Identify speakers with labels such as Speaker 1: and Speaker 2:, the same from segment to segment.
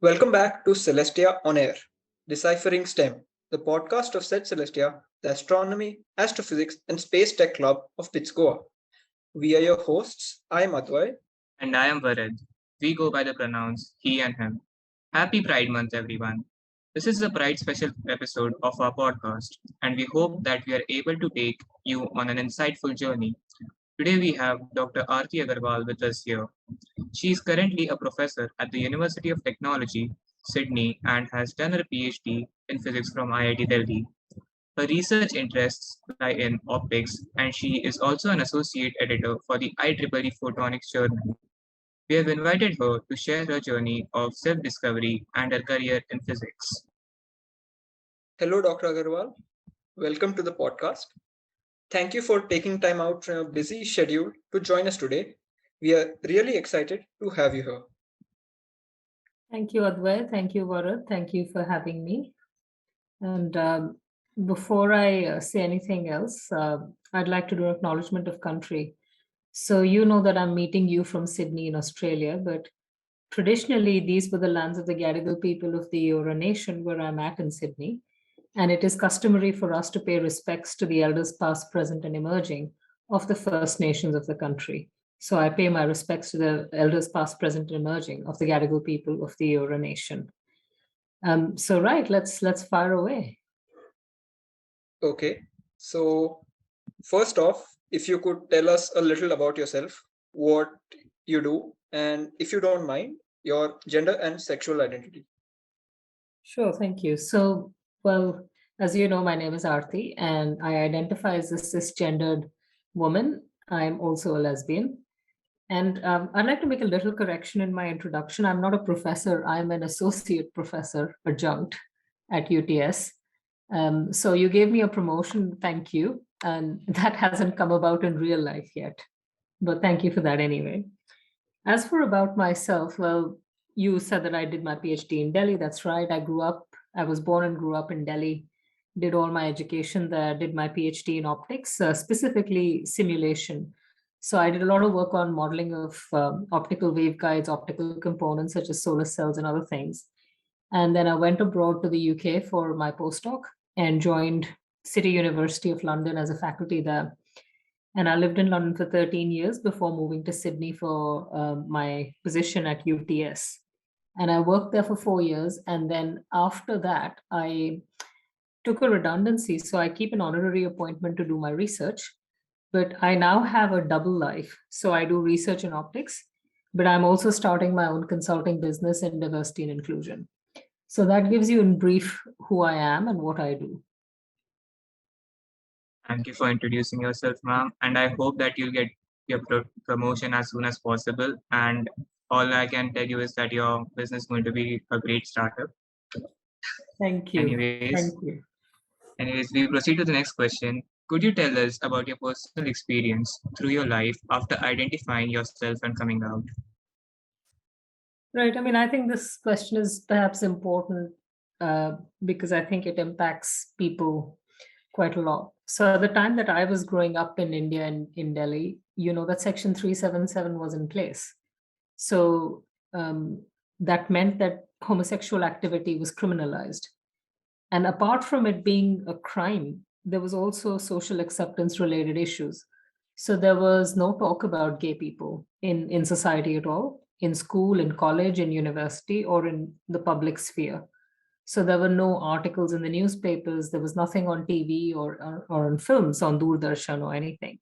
Speaker 1: Welcome back to Celestia On-Air Deciphering STEM, the podcast of Set Celestia, the Astronomy, Astrophysics, and Space Tech Club of BITS Goa. We are your hosts. I am Advai.
Speaker 2: And I am Varad. We go by the pronouns he and him. Happy Pride Month, everyone. This is a Pride special episode of our podcast, and we hope that we are able to take you on an insightful journey. Today we have Dr. Arti Agrawal with us here. She is currently a professor at the University of Technology, Sydney, and has done her PhD in physics from IIT Delhi. Her research interests lie in optics, and she is also an associate editor for the IEEE Photonics Journal. We have invited her to share her journey of self discovery and her career in physics.
Speaker 1: Hello, Dr. Agarwal. Welcome to the podcast. Thank you for taking time out from your busy schedule to join us today. We are really excited to have you here.
Speaker 3: Thank you, Advait. Thank you, Varad. Thank you for having me. And before I say anything else, I'd like to do an acknowledgement of country. So you know that I'm meeting you from Sydney in Australia, but traditionally these were the lands of the Gadigal people of the Eora Nation where I'm at in Sydney. And it is customary for us to pay respects to the elders past, present, and emerging of the First Nations of the country. So I pay my respects to the elders past, present, and emerging of the Gadigal people of the Eora Nation. Let's fire away.
Speaker 1: Okay, so first off, if you could tell us a little about yourself, what you do, and if you don't mind, your gender and sexual identity.
Speaker 3: Sure, thank you. So, well, as you know, my name is Arti, and I identify as a cisgendered woman. I'm also a lesbian. And I'd like to make a little correction in my introduction. I'm not a professor, I'm an associate professor adjunct at UTS. So you gave me a promotion, thank you. And that hasn't come about in real life yet. But thank you for that anyway. As for about myself, well, you said that I did my PhD in Delhi. That's right. I was born and grew up in Delhi, did all my education there, did my PhD in optics, specifically simulation. So I did a lot of work on modeling of optical waveguides, optical components such as solar cells and other things. And then I went abroad to the UK for my postdoc and joined City University of London as a faculty there. And I lived in London for 13 years before moving to Sydney for my position at UTS. And I worked there for 4 years. And then after that, I took a redundancy. So I keep an honorary appointment to do my research. But I now have a double life. So I do research in optics, but I'm also starting my own consulting business in diversity and inclusion. So that gives you in brief who I am and what I do.
Speaker 2: Thank you for introducing yourself, ma'am. And I hope that you'll get your promotion as soon as possible. And all I can tell you is that your business is going to be a great startup.
Speaker 3: Thank you. Thank you.
Speaker 2: Anyways, we proceed to the next question. Could you tell us about your personal experience through your life after identifying yourself and coming out?
Speaker 3: Right. I mean, I think this question is perhaps important because I think it impacts people quite a lot. So at the time that I was growing up in India and in Delhi, you know that Section 377 was in place. So that meant that homosexual activity was criminalized. And apart from it being a crime, there was also social acceptance related issues. So there was no talk about gay people in society at all, in school, in college, in university, or in the public sphere. So there were no articles in the newspapers. There was nothing on TV or on films on Doordarshan or anything.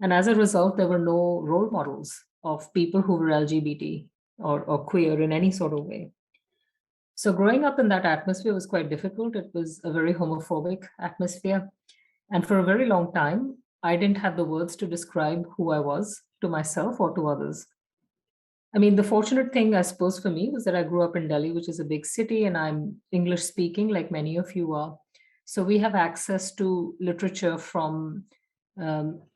Speaker 3: And as a result, there were no role models of people who were LGBT or queer in any sort of way. So growing up in that atmosphere was quite difficult. It was a very homophobic atmosphere. And for a very long time, I didn't have the words to describe who I was to myself or to others. I mean, the fortunate thing, I suppose, for me was that I grew up in Delhi, which is a big city, and I'm English speaking, like many of you are. So we have access to literature from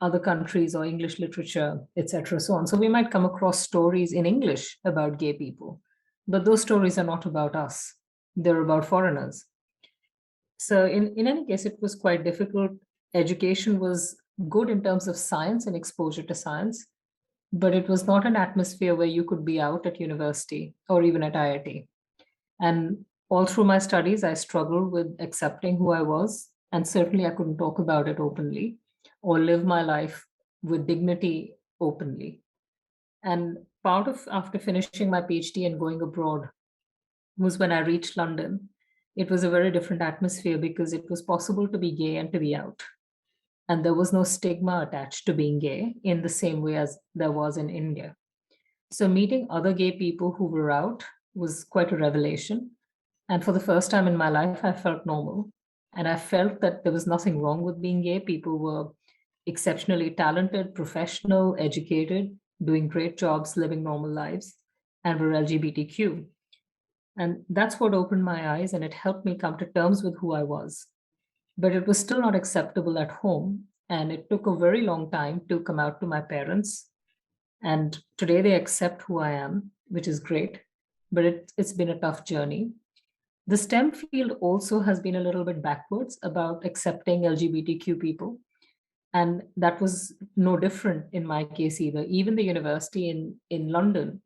Speaker 3: other countries or English literature, etc., so on. So we might come across stories in English about gay people, but those stories are not about us. They're about foreigners. So in any case, it was quite difficult. Education was good in terms of science and exposure to science, but it was not an atmosphere where you could be out at university or even at IIT. And all through my studies, I struggled with accepting who I was. And certainly I couldn't talk about it openly or live my life with dignity openly. And part of after finishing my PhD and going abroad was when I reached London. It was a very different atmosphere because it was possible to be gay and to be out. And there was no stigma attached to being gay in the same way as there was in India. So meeting other gay people who were out was quite a revelation. And for the first time in my life, I felt normal. And I felt that there was nothing wrong with being gay. People were exceptionally talented, professional, educated, doing great jobs, living normal lives, and were LGBTQ. And that's what opened my eyes and it helped me come to terms with who I was. But it was still not acceptable at home. And it took a very long time to come out to my parents. And today they accept who I am, which is great. But it's been a tough journey. The STEM field also has been a little bit backwards about accepting LGBTQ people. And that was no different in my case either. Even the university in London,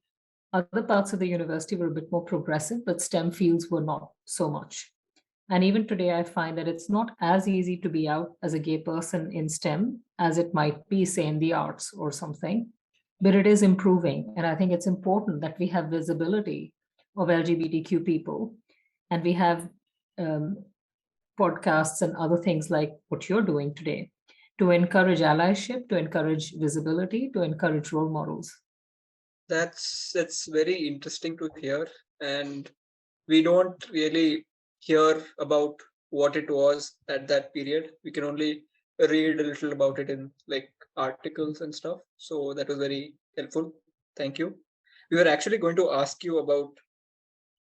Speaker 3: other parts of the university were a bit more progressive, but STEM fields were not so much. And even today, I find that it's not as easy to be out as a gay person in STEM as it might be, say, in the arts or something. But it is improving. And I think it's important that we have visibility of LGBTQ people and we have um, podcasts and other things like what you're doing today to encourage allyship, to encourage visibility, to encourage role models.
Speaker 1: That's very interesting to hear, and we don't really hear about what it was at that period. We can only read a little about it in like articles and stuff. So that was very helpful. Thank you. We were actually going to ask you about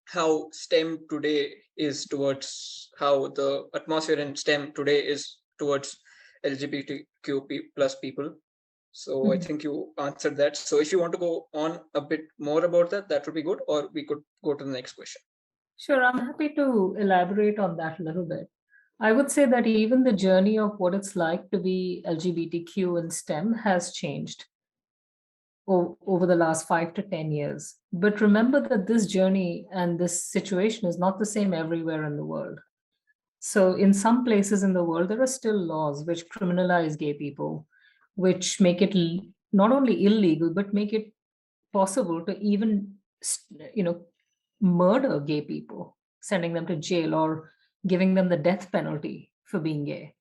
Speaker 1: how STEM today is towards how the atmosphere in STEM today is towards LGBTQ plus people. So I
Speaker 3: Mhm.
Speaker 1: think you answered that. So if you want to go on a bit more about that, that would be good, or we could go to the next question.
Speaker 3: Sure, I'm happy to elaborate on that a little bit. I would say that even the journey of what it's like to be LGBTQ in STEM has changed over the last 5 to 10 years. But remember that this journey and this situation is not the same everywhere in the world. So, in some places in the world, there are still laws which criminalize gay people, which make it not only illegal, but make it possible to even, you know, murder gay people, sending them to jail or giving them the death penalty for being gay.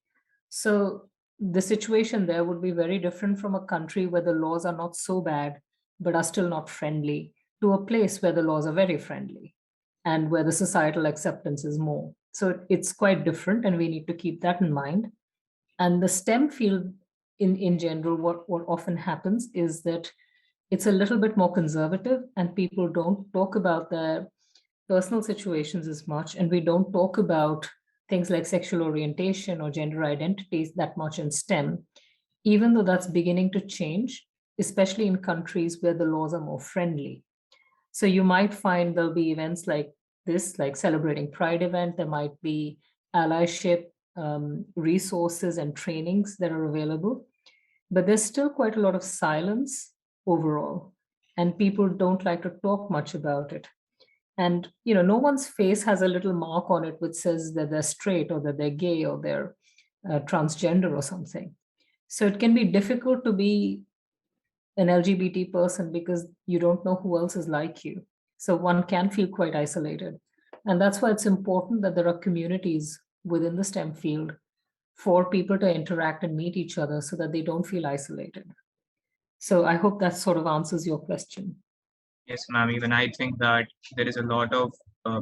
Speaker 3: So the situation there would be very different from a country where the laws are not so bad, but are still not friendly, to a place where the laws are very friendly and where the societal acceptance is more. So it's quite different, and we need to keep that in mind. And the STEM field in general, what often happens is that it's a little bit more conservative and people don't talk about their personal situations as much, and we don't talk about things like sexual orientation or gender identities that much in STEM, even though that's beginning to change, especially in countries where the laws are more friendly. So you might find there'll be events like this, like celebrating Pride event. There might be allyship resources and trainings that are available, but there's still quite a lot of silence overall, and people don't like to talk much about it. And no one's face has a little mark on it which says that they're straight or that they're gay or they're transgender or something. So it can be difficult to be an LGBT person because you don't know who else is like you. So one can feel quite isolated. And that's why it's important that there are communities within the STEM field for people to interact and meet each other so that they don't feel isolated. So I hope that sort of answers your question.
Speaker 2: Yes, ma'am. Even I think that there is a lot of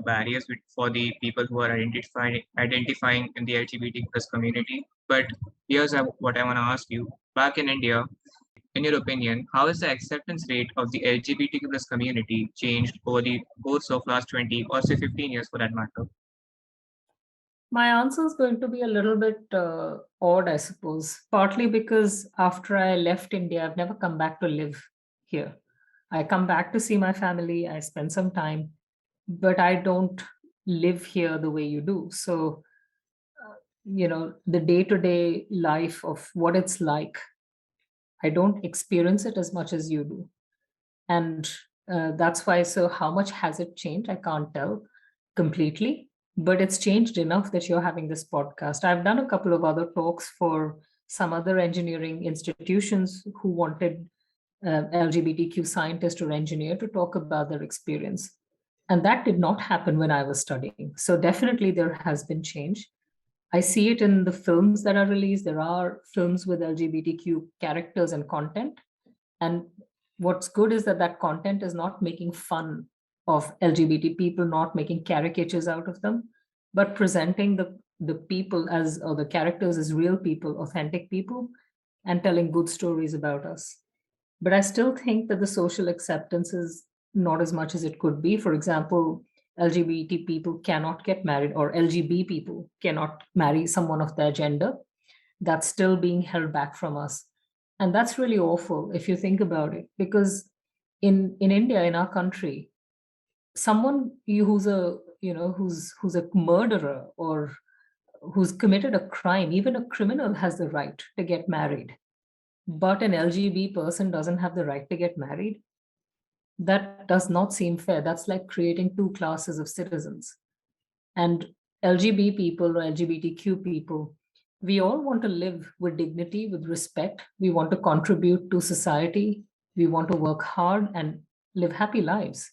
Speaker 2: barriers for the people who are identifying in the LGBT plus community. But here's what I want to ask you. Back in India, in your opinion, how has the acceptance rate of the LGBTQ plus community changed over the course of last 20 or say 15 years for that matter?
Speaker 3: My answer is going to be a little bit odd, I suppose, partly because after I left India, I've never come back to live here. I come back to see my family, I spend some time, but I don't live here the way you do. So, the day to day life of what it's like, I don't experience it as much as you do. And that's why, so how much has it changed? I can't tell. completely, but it's changed enough that you're having this podcast. I've done a couple of other talks for some other engineering institutions who wanted LGBTQ scientist or engineer to talk about their experience. And that did not happen when I was studying. So definitely there has been change. I see it in the films that are released. There are films with LGBTQ characters and content. And what's good is that that content is not making fun of LGBT people, not making caricatures out of them, but presenting the people as, or the characters as real people, authentic people, and telling good stories about us. But I still think that the social acceptance is not as much as it could be. For example, LGBT people cannot get married, or LGB people cannot marry someone of their gender. That's still being held back from us. And that's really awful if you think about it, because in India, in our country, someone who's a who's a murderer or who's committed a crime, even a criminal has the right to get married, but an LGB person doesn't have the right to get married. That does not seem fair. That's like creating two classes of citizens. And LGB people or LGBTQ people, we all want to live with dignity, with respect. We want to contribute to society. We want to work hard and live happy lives.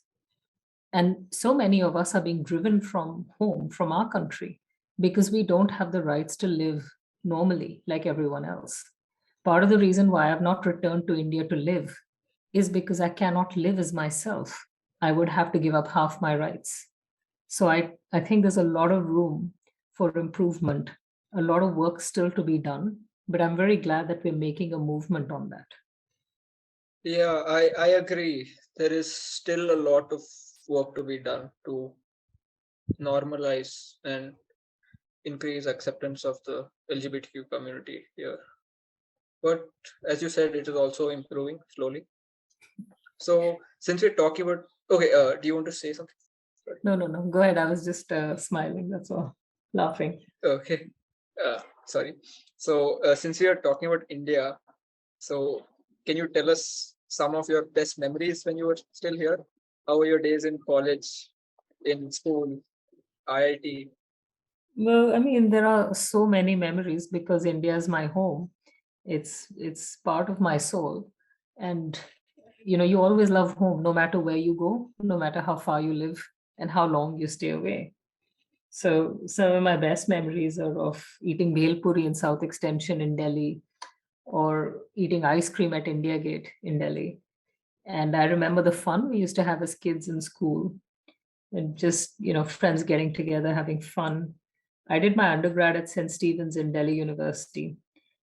Speaker 3: And so many of us are being driven from home, from our country, because we don't have the rights to live normally like everyone else. Part of the reason why I've not returned to India to live is because I cannot live as myself. I would have to give up half my rights. So I think there's a lot of room for improvement, a lot of work still to be done, but I'm very glad that we're making a movement on that.
Speaker 1: Yeah, I agree. There is still a lot of work to be done to normalize and increase acceptance of the LGBTQ community here. But as you said, it is also improving slowly. So since we're talking about, okay, do you want to say something? Sorry.
Speaker 3: No. Go ahead. I was just smiling. That's all. Laughing.
Speaker 1: Okay, sorry. So since we are talking about India, so can you tell us some of your best memories when you were still here? How were your days in college, in school, IIT?
Speaker 3: Well, I mean, there are so many memories because India is my home. It's part of my soul. And you always love home no matter where you go, no matter how far you live and how long you stay away. So some of my best memories are of eating bhel puri in South Extension in Delhi, or eating ice cream at India Gate in Delhi. And I remember the fun we used to have as kids in school, and just friends getting together having fun. I did my undergrad at St. Stephen's in Delhi University,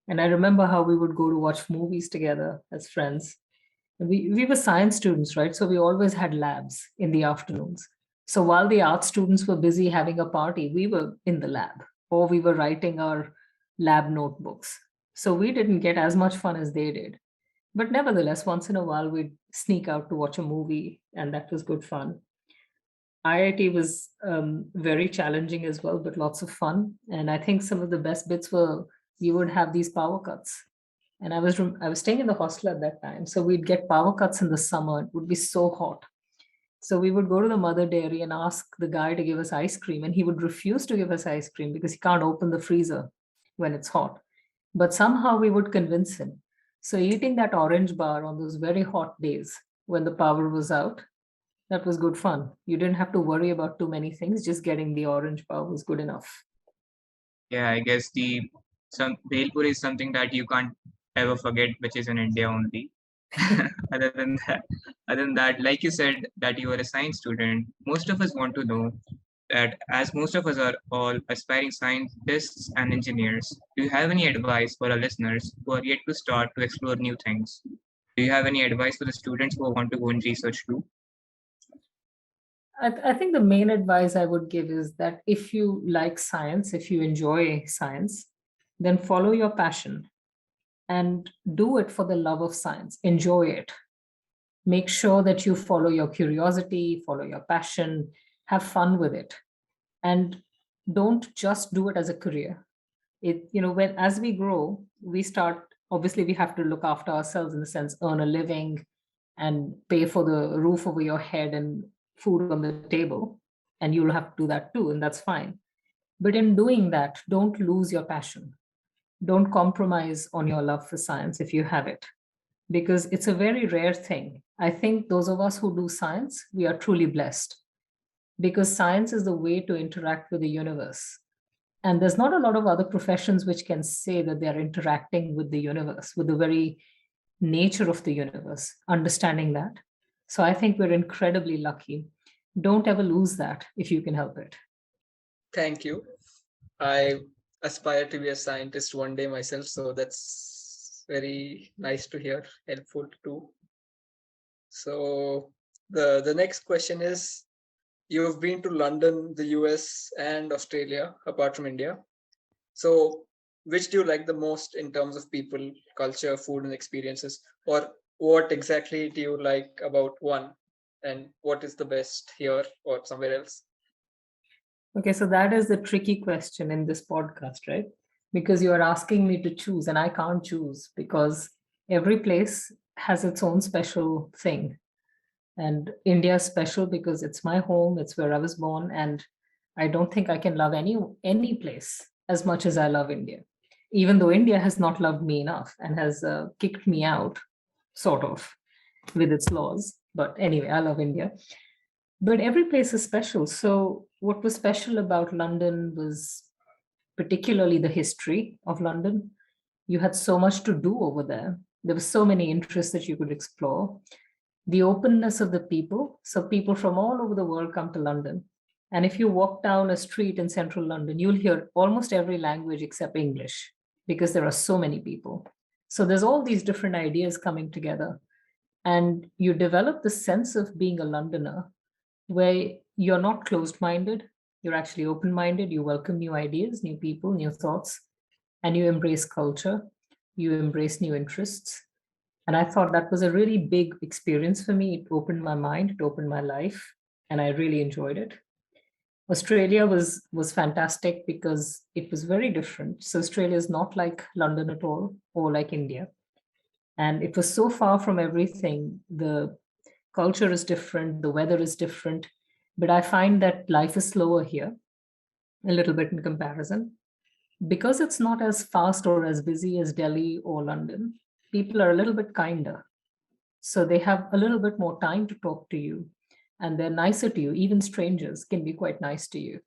Speaker 3: and I remember how we would go to watch movies together as friends. And we were science students, right? So we always had labs in the afternoons. So while the art students were busy having a party, we were in the lab, or we were writing our lab notebooks. So we didn't get as much fun as they did. But nevertheless, once in a while, we'd sneak out to watch a movie, and that was good fun. IIT was very challenging as well, but lots of fun. And I think some of the best bits were we would have these power cuts. And I was staying in the hostel at that time, so we'd get power cuts in the summer. It would be so hot. So we would go to the mother dairy and ask the guy to give us ice cream, and he would refuse to give us ice cream because he can't open the freezer when it's hot. But somehow we would convince him. So eating that orange bar on those very hot days when the power was out, that was good fun. You didn't have to worry about too many things. Just getting the orange bar was good enough.
Speaker 2: Yeah, I guess some Bhelpur is something that you can't ever forget, which is in India only. other than that, like you said, that you were a science student. Most of us want to know that, as most of us are all aspiring scientists and engineers, do you have any advice for our listeners who are yet to start to explore new things? Do you have any advice for the students who want to go in research too?
Speaker 3: I think the main advice I would give is that if you like science, if you enjoy science, then follow your passion and do it for the love of science. Enjoy it. Make sure that you follow your curiosity, follow your passion, have fun with it. And don't just do it as a career. When as we grow, we start, obviously we have to look after ourselves, in the sense, earn a living and pay for the roof over your head and food on the table. and you'll have to do that too, and that's fine. But in doing that, don't lose your passion. Don't compromise on your love for science if you have it, because it's a very rare thing. I think those of us who do science, we are truly blessed, because science is the way to interact with the universe. And there's not a lot of other professions which can say that they're interacting with the universe, with the very nature of the universe, understanding that. So I think we're incredibly lucky. Don't ever lose that if you can help it.
Speaker 1: Thank you. I aspire to be a scientist one day myself, so that's very nice to hear, helpful too. So the next question is, you've been to London, the US, and Australia, apart from India. So which do you like the most in terms of people, culture, food, and experiences? Or what exactly do you like about one? And what is the best here or somewhere else?
Speaker 3: Okay, so that is the tricky question in this podcast, right? Because you are asking me to choose, and I can't choose because every place has its own special thing. And India is special because it's my home, it's where I was born, and I don't think I can love any place as much as I love India. Even though India has not loved me enough and has kicked me out, sort of, with its laws. But anyway, I love India. But every place is special. So, what was special about London was particularly the history of London. You had so much to do over there. There were so many interests that you could explore. The openness of the people. So, people from all over the world come to London. And if you walk down a street in central London, you'll hear almost every language except English because there are so many people. So, there's all these different ideas coming together. And you develop the sense of being a Londoner where you're not closed minded, you're actually open minded, you welcome new ideas, new people, new thoughts, and you embrace culture, you embrace new interests. And I thought that was a really big experience for me. It opened my mind, it opened my life, and I really enjoyed it. Australia was fantastic because it was very different. So Australia is not like London at all, or like India. And it was so far from everything. The culture is different, the weather is different, but I find that life is slower here, a little bit in comparison. Because it's not as fast or as busy as Delhi or London, people are a little bit kinder. So they have a little bit more time to talk to you, and they're nicer to you. Even strangers can be quite nice to you.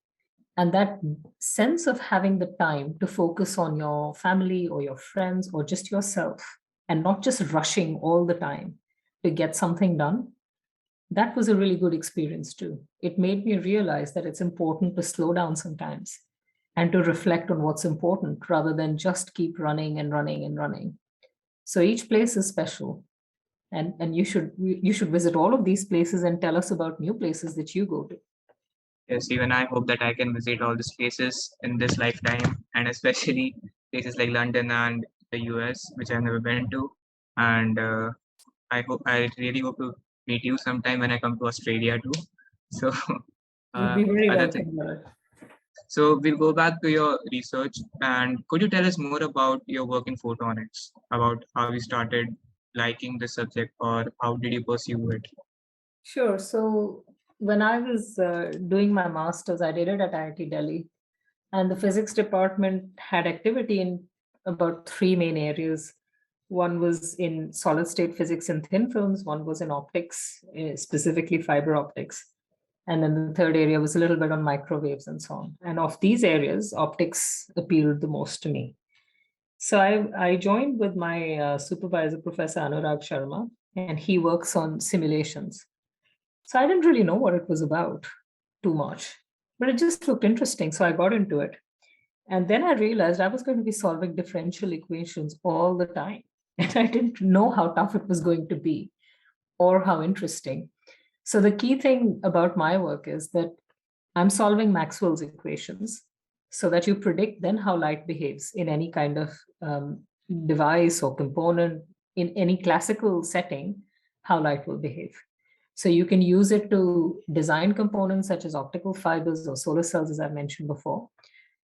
Speaker 3: And that sense of having the time to focus on your family or your friends or just yourself, and not just rushing all the time to get something done, that was a really good experience too. It made me realize that it's important to slow down sometimes and to reflect on what's important rather than just keep running and running and running. So each place is special. And you should visit all of these places and tell us about new places that you go to.
Speaker 2: Yes, even I hope that I can visit all these places in this lifetime, and especially places like London and the US, which I've never been to. And I really hope to meet you sometime when I come to Australia too. So,
Speaker 3: You'd be very
Speaker 2: other thing.
Speaker 3: welcome, Bharat.
Speaker 2: So we'll go back to your research, and could you tell us more about your work in photonics, about how you started liking the subject, or how did you pursue it?
Speaker 3: Sure. So when I was doing my master's, I did it at IIT Delhi, and the physics department had activity in about three main areas. One was in solid state physics in thin films, one was in optics, specifically fiber optics. And then the third area was a little bit on microwaves and so on. And of these areas, optics appealed the most to me. So I joined with my supervisor, Professor Anurag Sharma, and he works on simulations. So I didn't really know what it was about too much, but it just looked interesting. So I got into it. And then I realized I was going to be solving differential equations all the time. And I didn't know how tough it was going to be or how interesting. So the key thing about my work is that I'm solving Maxwell's equations so that you predict then how light behaves in any kind of device or component in any classical setting, how light will behave. So you can use it to design components such as optical fibers or solar cells, as I mentioned before.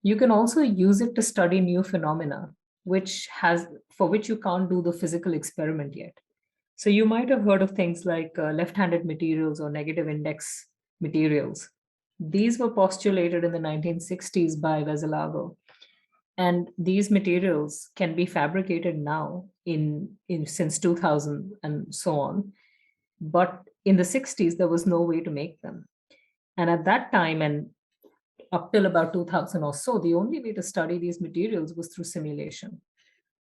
Speaker 3: You can also use it to study new phenomena, for which you can't do the physical experiment yet. So you might have heard of things like left-handed materials or negative index materials. These were postulated in the 1960s by Veselago. And these materials can be fabricated now in since 2000 and so on. But in the 60s, there was no way to make them. And at that time, and up till about 2000 or so, the only way to study these materials was through simulation.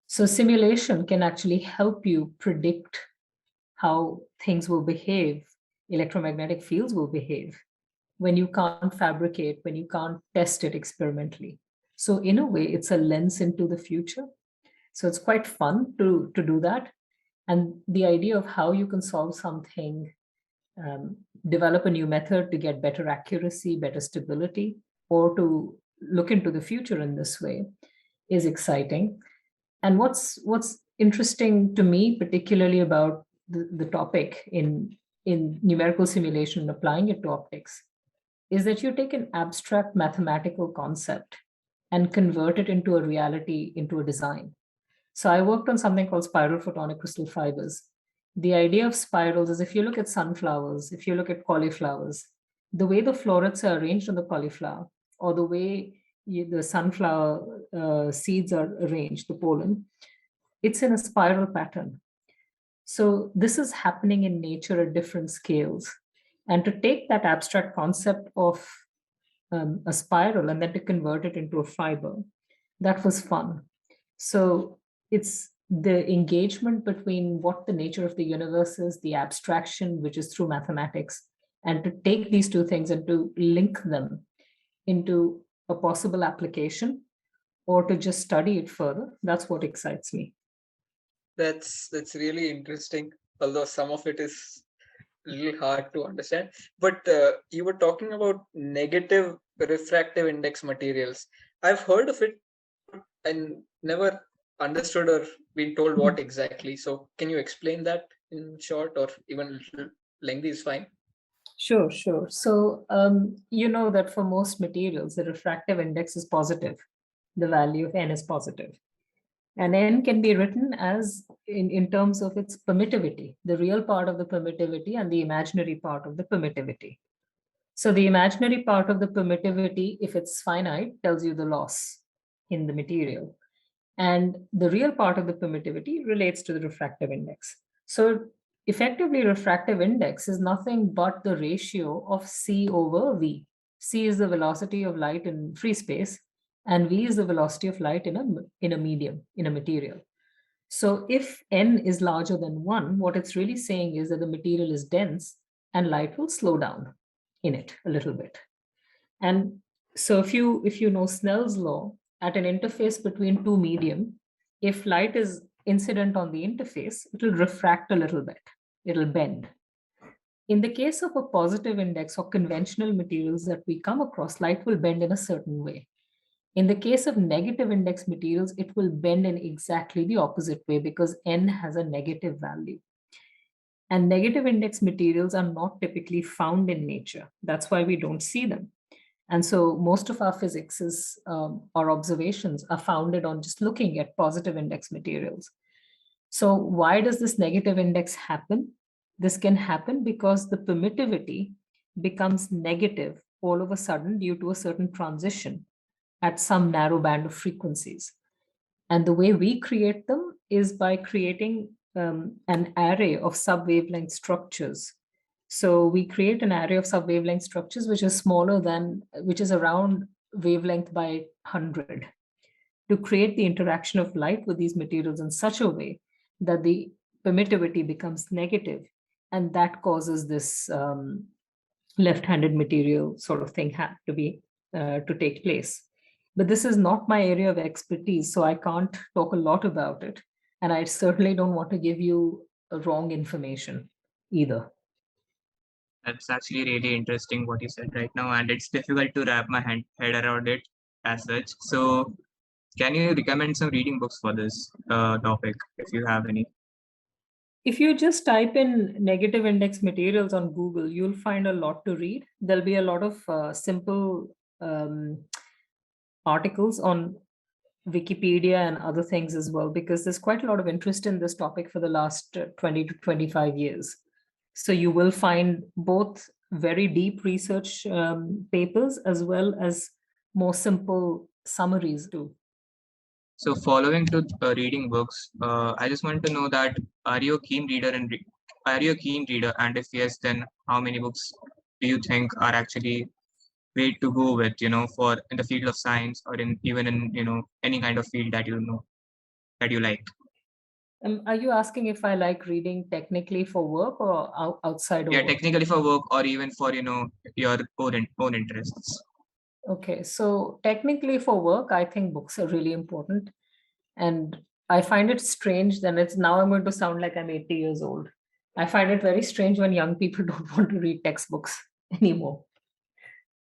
Speaker 3: So simulation can actually help you predict how things will behave, electromagnetic fields will behave, when you can't fabricate, when you can't test it experimentally. So in a way, it's a lens into the future. So it's quite fun to do that. And the idea of how you can solve something, develop a new method to get better accuracy, better stability, or to look into the future in this way is exciting. And what's interesting to me, particularly about the topic in numerical simulation and applying it to optics, is that you take an abstract mathematical concept and convert it into a reality, into a design. So I worked on something called spiral photonic crystal fibers. The idea of spirals is, if you look at sunflowers, if you look at cauliflowers, the way the florets are arranged on the cauliflower, or the way the sunflower seeds are arranged, the pollen, it's in a spiral pattern. So this is happening in nature at different scales. And to take that abstract concept of a spiral and then to convert it into a fiber, that was fun. So it's the engagement between what the nature of the universe is, the abstraction, which is through mathematics, and to take these two things and to link them into a possible application or to just study it further. That's what excites me.
Speaker 1: That's really interesting, although some of it is a little hard to understand. But you were talking about negative refractive index materials. I've heard of it and never understood or been told what exactly. So can you explain that in short, or even a little lengthy is fine?
Speaker 3: Sure, sure. So you know that for most materials, the refractive index is positive. The value of n is positive. And n can be written as in terms of its permittivity, the real part of the permittivity and the imaginary part of the permittivity. So the imaginary part of the permittivity, if it's finite, tells you the loss in the material. And the real part of the permittivity relates to the refractive index. So effectively, refractive index is nothing but the ratio of c over v. C is the velocity of light in free space, and v is the velocity of light in a medium, in a material. So if n is larger than 1, what it's really saying is that the material is dense and light will slow down in it a little bit. And so if you know Snell's law, at an interface between two medium, if light is incident on the interface, it will refract a little bit, it'll bend. In the case of a positive index or conventional materials that we come across, light will bend in a certain way. In the case of negative index materials, it will bend in exactly the opposite way because n has a negative value. And negative index materials are not typically found in nature. That's why we don't see them. And so most of our physics is, our observations are founded on just looking at positive index materials. So why does this negative index happen? This can happen because the permittivity becomes negative all of a sudden due to a certain transition at some narrow band of frequencies. And the way we create them is by creating an array of sub-wavelength structures. So we create an array of sub-wavelength structures which is around wavelength by 100, to create the interaction of light with these materials in such a way that the permittivity becomes negative, and that causes this left-handed material sort of thing to take place. But this is not my area of expertise, so I can't talk a lot about it. And I certainly don't want to give you wrong information either.
Speaker 2: That's actually really interesting what you said right now, and it's difficult to wrap my head around it as such. So, can you recommend some reading books for this topic if you have any?
Speaker 3: If you just type in negative index materials on Google, you'll find a lot to read. There'll be a lot of simple articles on Wikipedia and other things as well, because there's quite a lot of interest in this topic for the last 20 to 25 years. So you will find both very deep research papers, as well as more simple summaries too.
Speaker 2: So following to reading books, I just want to know that are you a keen reader are you a keen reader, and if yes, then how many books do you think are actually way to go with, for in the field of science or in even in any kind of field that that you like?
Speaker 3: Are you asking if I like reading technically for work or outside of
Speaker 2: Yeah,
Speaker 3: work?
Speaker 2: technically for work or even for your own interests.
Speaker 3: Okay, so technically for work, I think books are really important. And I find it strange, then it's now I'm going to sound like I'm 80 years old. I find it very strange when young people don't want to read textbooks anymore.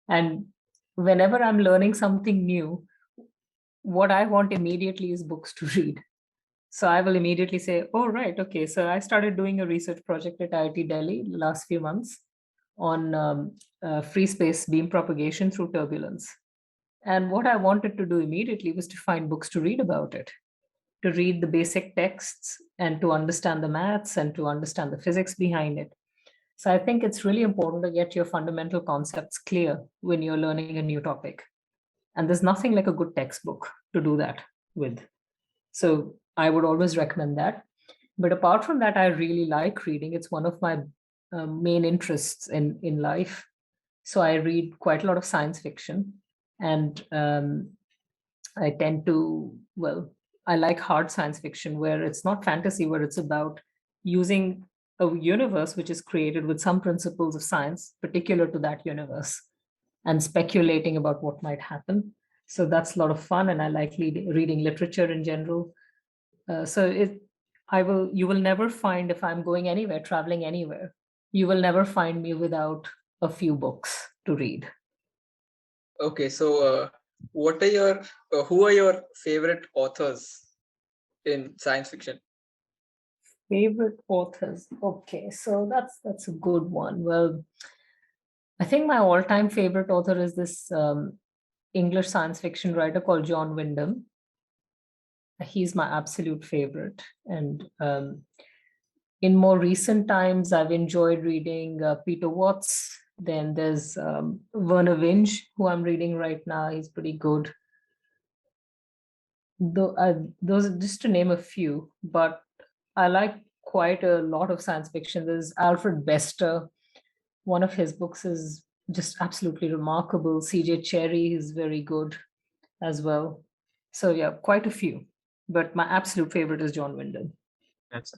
Speaker 3: And whenever I'm learning something new, what I want immediately is books to read. So I will immediately say, oh, right, okay. So I started doing a research project at IIT Delhi the last few months on free space beam propagation through turbulence. And what I wanted to do immediately was to find books to read about it, to read the basic texts and to understand the maths and to understand the physics behind it. So I think it's really important to get your fundamental concepts clear when you're learning a new topic. And there's nothing like a good textbook to do that with. So I would always recommend that. But apart from that, I really like reading. It's one of my main interests in life. So I read quite a lot of science fiction. And I tend to, well, I like hard science fiction where it's not fantasy, where it's about using a universe which is created with some principles of science particular to that universe and speculating about what might happen. So that's a lot of fun, and I like reading literature in general. You will never find, if I'm going anywhere, traveling anywhere, you will never find me without a few books to read.
Speaker 1: Okay, so what are your who are your favorite authors in science fiction?
Speaker 3: Favorite authors. Okay, so that's a good one. Well, I think my all-time favorite author is this English science fiction writer called John Wyndham. He's my absolute favorite. And in more recent times, I've enjoyed reading Peter Watts. Then there's Werner Winge, who I'm reading right now. He's pretty good. Those are just to name a few, but I like quite a lot of science fiction. There's Alfred Bester. One of his books is just absolutely remarkable. C.J. Cherry is very good as well. So yeah, quite a few. But my absolute favorite is John Wyndham.
Speaker 2: That's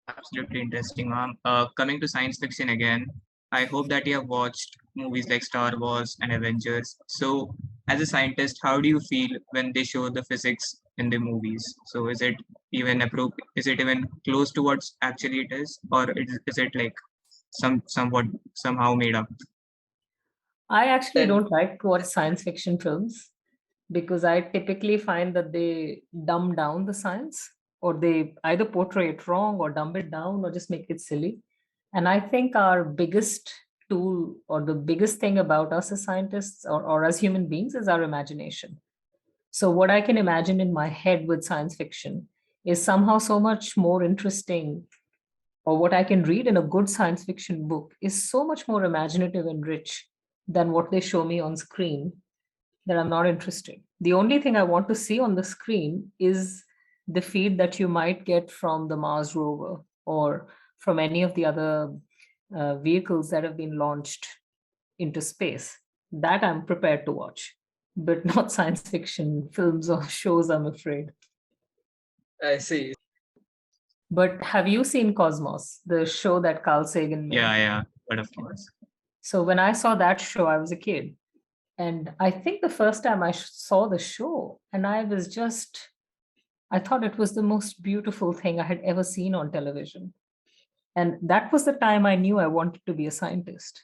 Speaker 2: absolutely interesting, ma'am. Coming to science fiction again, I hope that you have watched movies like Star Wars and Avengers. So, as a scientist, how do you feel when they show the physics in the movies? So, is it even appropriate? Is it even close to what actually it is, or is it like somewhat somehow made up?
Speaker 3: I actually
Speaker 1: And
Speaker 3: don't like to watch science fiction films because I typically find that they dumb down the science, or they either portray it wrong or dumb it down or just make it silly. And I think our biggest tool, or the biggest thing about us as scientists, or as human beings, is our imagination. So, what I can imagine in my head with science fiction is somehow so much more interesting, or what I can read in a good science fiction book is so much more imaginative and rich than what they show me on screen, that I'm not interested. The only thing I want to see on the screen is the feed that you might get from the Mars rover or from any of the other vehicles that have been launched into space. That I'm prepared to watch, but not science fiction films or shows, I'm afraid.
Speaker 1: I see.
Speaker 3: But have you seen Cosmos, the show that Carl Sagan made?
Speaker 2: Yeah, but of course.
Speaker 3: So when I saw that show, I was a kid. And I think the first time I saw the show, and I thought it was the most beautiful thing I had ever seen on television. And that was the time I knew I wanted to be a scientist.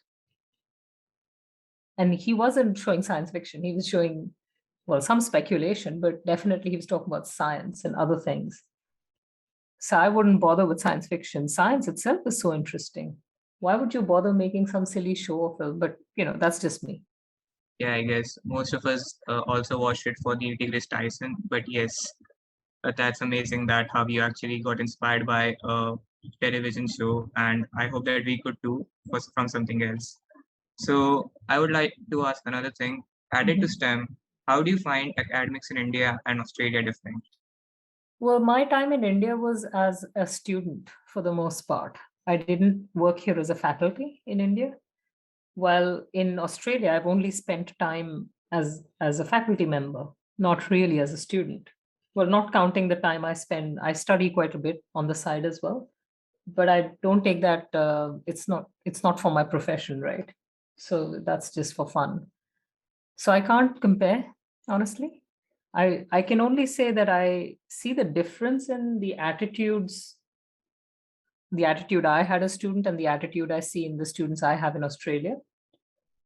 Speaker 3: And he wasn't showing science fiction. He was showing, well, some speculation, but definitely he was talking about science and other things. So I wouldn't bother with science fiction. Science itself is so interesting. Why would you bother making some silly show or film? But, that's just me.
Speaker 2: Yeah, I guess most of us also watched it for Neil deGrasse Tyson. But yes, that's amazing that how you actually got inspired by a television show, and I hope that we could do from something else. So I would like to ask another thing. Added to
Speaker 3: Mhm.
Speaker 2: STEM, how do you find academics in India and Australia different?
Speaker 3: Well, my time in India was as a student for the most part. I didn't work here as a faculty in India. While in Australia, I've only spent time as a faculty member, not really as a student. Well, not counting the time I study quite a bit on the side as well. But I don't take that. It's not for my profession, right? So that's just for fun. So I can't compare, honestly. I can only say that I see the difference in the attitude I had as a student and the attitude I see in the students I have in Australia.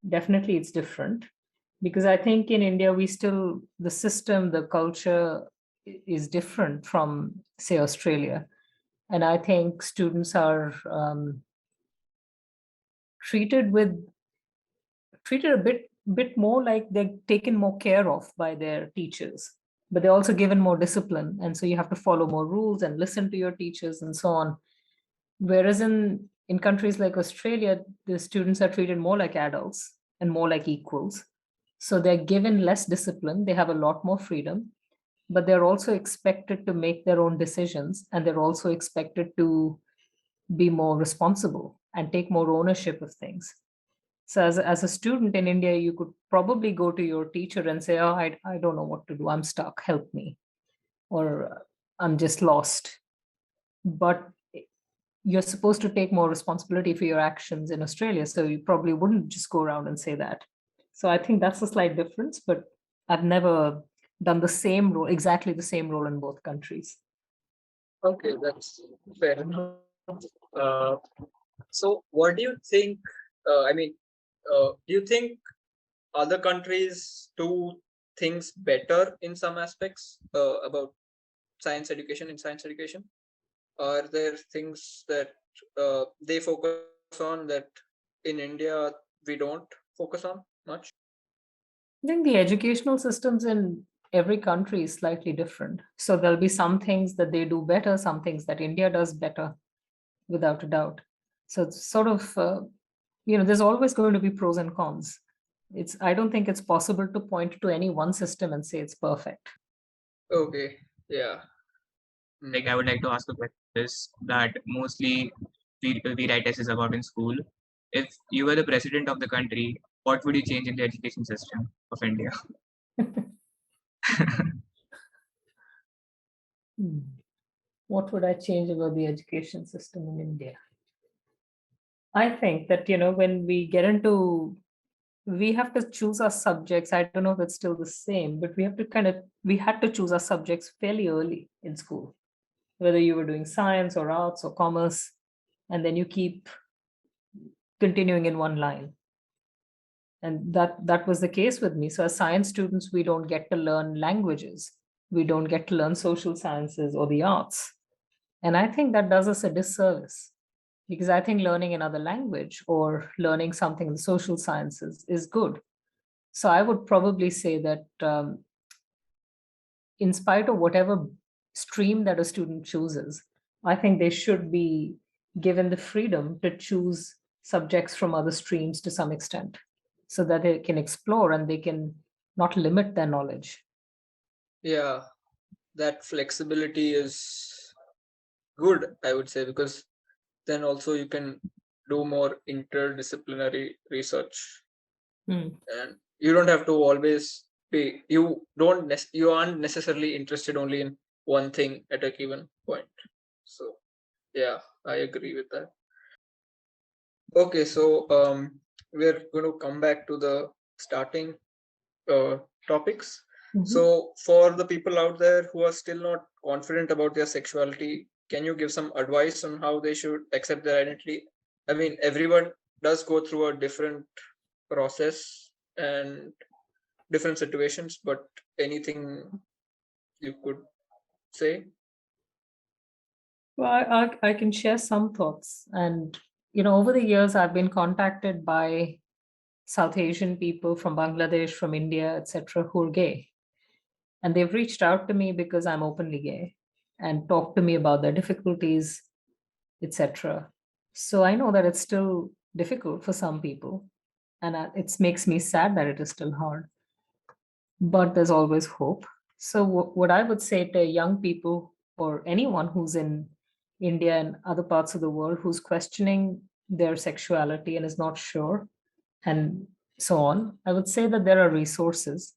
Speaker 3: Definitely it's different because I think in India the system, the culture is different from, say, Australia. And I think students are treated with treated a bit more like they're taken more care of by their teachers, but they're also given more discipline, and so you have to follow more rules and listen to your teachers and so on. Whereas in countries like Australia, the students are treated more like adults and more like equals. So they're given less discipline, they have a lot more freedom, but they're also expected to make their own decisions, and they're also expected to be more responsible and take more ownership of things. So as a student in India, you could probably go to your teacher and say, "Oh, I don't know what to do. I'm stuck. Help me," or "I'm just lost." But you're supposed to take more responsibility for your actions in Australia, so you probably wouldn't just go around and say that. So I think that's a slight difference, but I've never done the same role, exactly the same role in both countries.
Speaker 1: Okay, that's fair enough. So, what do you think? Do you think other countries do things better in some aspects about science education? Are there things that they focus on that in India we don't focus on much?
Speaker 3: I think the educational systems in every country is slightly different. So there'll be some things that they do better, some things that India does better, without a doubt. So it's sort of, there's always going to be pros and cons. I don't think it's possible to point to any one system and say it's perfect.
Speaker 1: Okay, yeah.
Speaker 2: Like I would like to ask a question is that mostly we write essays about in school. If you were the president of the country, what would you change in the education system of India?
Speaker 3: Hmm. What would I change about the education system in India? I think that, when we get into, we have to choose our subjects. I don't know if it's still the same, but we had to choose our subjects fairly early in school, whether you were doing science or arts or commerce, and then you keep continuing in one line. And that was the case with me. So as science students, we don't get to learn languages. We don't get to learn social sciences or the arts. And I think that does us a disservice because I think learning another language or learning something in the social sciences is good. So I would probably say that in spite of whatever stream that a student chooses, I think they should be given the freedom to choose subjects from other streams to some extent so that they can explore and they can not limit their knowledge.
Speaker 1: Yeah, that flexibility is good, I would say, because then also you can do more interdisciplinary research,
Speaker 3: Hmm.
Speaker 1: and you don't have to always be you aren't necessarily interested only in one thing at a given point. So yeah, I agree with that. Okay, so we're going to come back to the starting uh, topics.
Speaker 3: Mhm.
Speaker 1: So, for the people out there who are still not confident about their sexuality, can you give some advice on how they should accept their identity? I mean, everyone does go through a different process and different situations, but anything you could say?
Speaker 3: Well, I can share some thoughts. And, over the years, I've been contacted by South Asian people from Bangladesh, from India, etc., who are gay. And they've reached out to me because I'm openly gay and talked to me about their difficulties, etc. So I know that it's still difficult for some people. And it makes me sad that it is still hard, but there's always hope. So what I would say to young people or anyone who's in India and other parts of the world who's questioning their sexuality and is not sure and so on, I would say that there are resources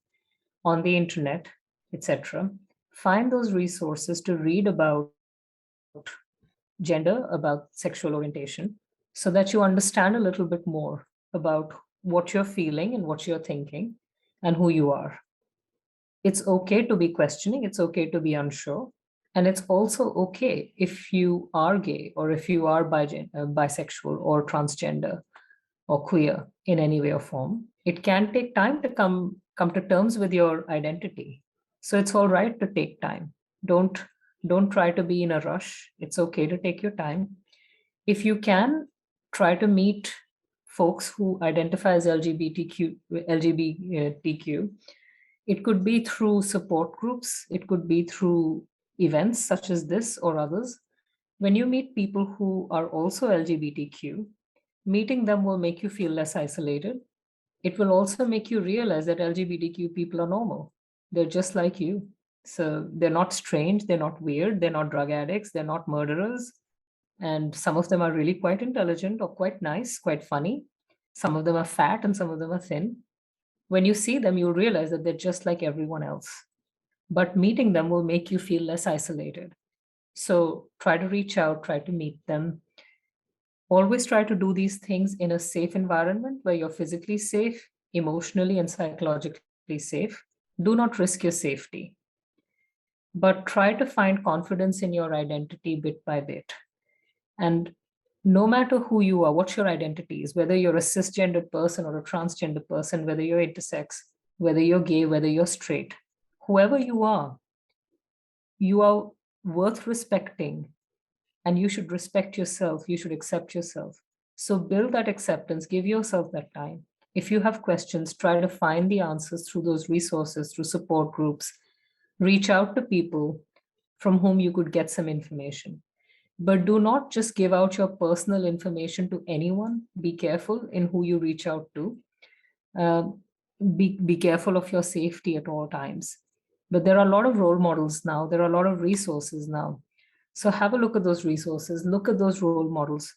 Speaker 3: on the internet, etc. Find those resources to read about gender, about sexual orientation, so that you understand a little bit more about what you're feeling and what you're thinking and who you are. It's okay to be questioning, it's okay to be unsure. And it's also okay if you are gay or if you are bisexual or transgender or queer in any way or form. It can take time to come to terms with your identity. So it's all right to take time. Don't don't try to be in a rush. It's okay to take your time. If you can, try to meet folks who identify as LGBTQ. It could be through support groups, it could be through events such as this or others. When you meet people who are also LGBTQ, meeting them will make you feel less isolated. It will also make you realize that LGBTQ people are normal. They're just like you. So they're not strange, they're not weird, they're not drug addicts, they're not murderers. And some of them are really quite intelligent or quite nice, quite funny. Some of them are fat and some of them are thin. When you see them, you'll realize that they're just like everyone else. But meeting them will make you feel less isolated. So try to reach out, try to meet them. Always try to do these things in a safe environment where you're physically safe, emotionally and psychologically safe. Do not risk your safety, but try to find confidence in your identity bit by bit. And no matter who you are, what your identity is, whether you're a cisgendered person or a transgender person, whether you're intersex, whether you're gay, whether you're straight, whoever you are worth respecting, and you should respect yourself, you should accept yourself. So build that acceptance, give yourself that time. If you have questions, try to find the answers through those resources, through support groups. Reach out to people from whom you could get some information. But do not just give out your personal information to anyone. Be careful in who you reach out to. Uh, be careful of your safety at all times. But there are a lot of role models now. There are a lot of resources now. So have a look at those resources. Look at those role models.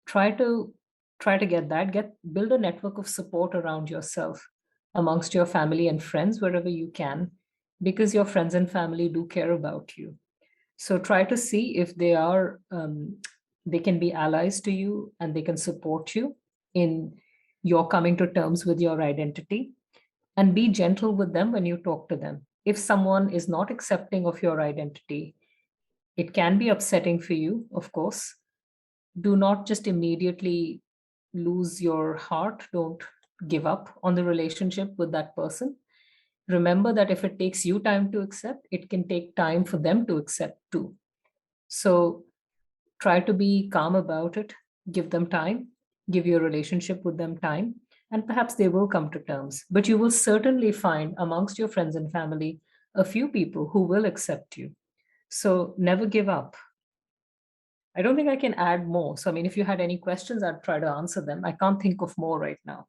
Speaker 3: Try to get that. Build a network of support around yourself amongst your family and friends wherever you can, because your friends and family do care about you. So try to see if they can be allies to you and they can support you in your coming to terms with your identity, and be gentle with them when you talk to them. If someone is not accepting of your identity, it can be upsetting for you, of course. Do not just immediately lose your heart. Don't give up on the relationship with that person. Remember that if it takes you time to accept, it can take time for them to accept too. So try to be calm about it, give them time, give your relationship with them time, and perhaps they will come to terms. But you will certainly find amongst your friends and family a few people who will accept you. So never give up. I don't think I can add more. So, I mean, if you had any questions, I'd try to answer them. I can't think of more right now.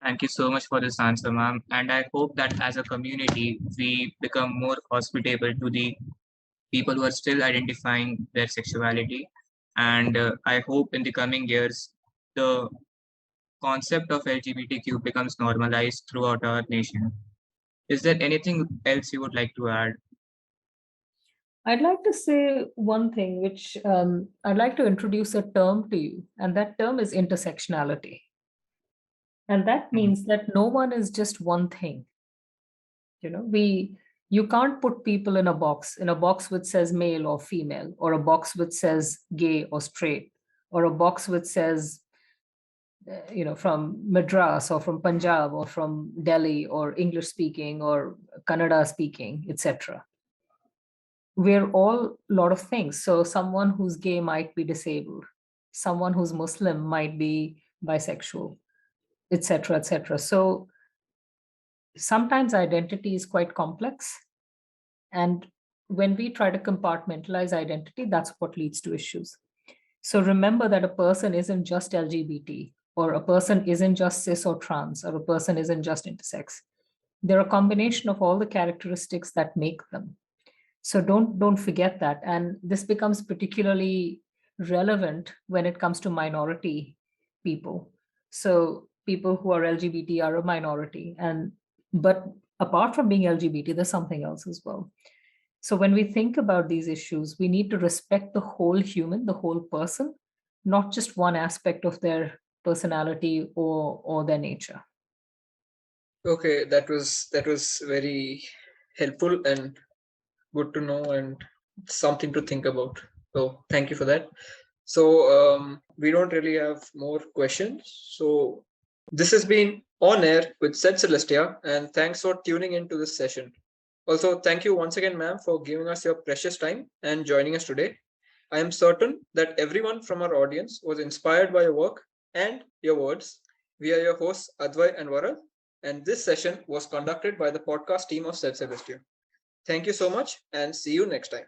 Speaker 2: Thank you so much for this answer, ma'am. And I hope that as a community, we become more hospitable to the people who are still identifying their sexuality. And I hope in the coming years, the concept of LGBTQ becomes normalized throughout our nation. Is there anything else you would like to add?
Speaker 3: I'd like to say one thing, which I'd like to introduce a term to you, and that term is intersectionality. And that
Speaker 2: Mhm.
Speaker 3: means that no one is just one thing. You can't put people in a box which says male or female, or a box which says gay or straight, or a box which says from Madras or from Punjab or from Delhi or English speaking or Kannada speaking, etc. We're all a lot of things. So someone who's gay might be disabled, someone who's Muslim might be bisexual, etc., etc. So sometimes identity is quite complex, and when we try to compartmentalize identity, that's what leads to issues. So remember that a person isn't just LGBT. or a person isn't just cis or trans, or a person isn't just intersex. They're a combination of all the characteristics that make them. So don't forget that. And this becomes particularly relevant when it comes to minority people. So people who are LGBT are a minority, and but apart from being LGBT, there's something else as well. So when we think about these issues, we need to respect the whole human, the whole person, not just one aspect of their personality or their nature.
Speaker 1: Okay, that was very helpful and good to know and something to think about. So thank you for that. So we don't really have more questions. So this has been On Air with Said Celestia, and thanks for tuning into this session. Also, thank you once again, ma'am, for giving us your precious time and joining us today. I am certain that everyone from our audience was inspired by your work and your words. We are your hosts, Advai and Varal, and this session was conducted by the podcast team of Said Celestia. Thank you so much, and see you next time.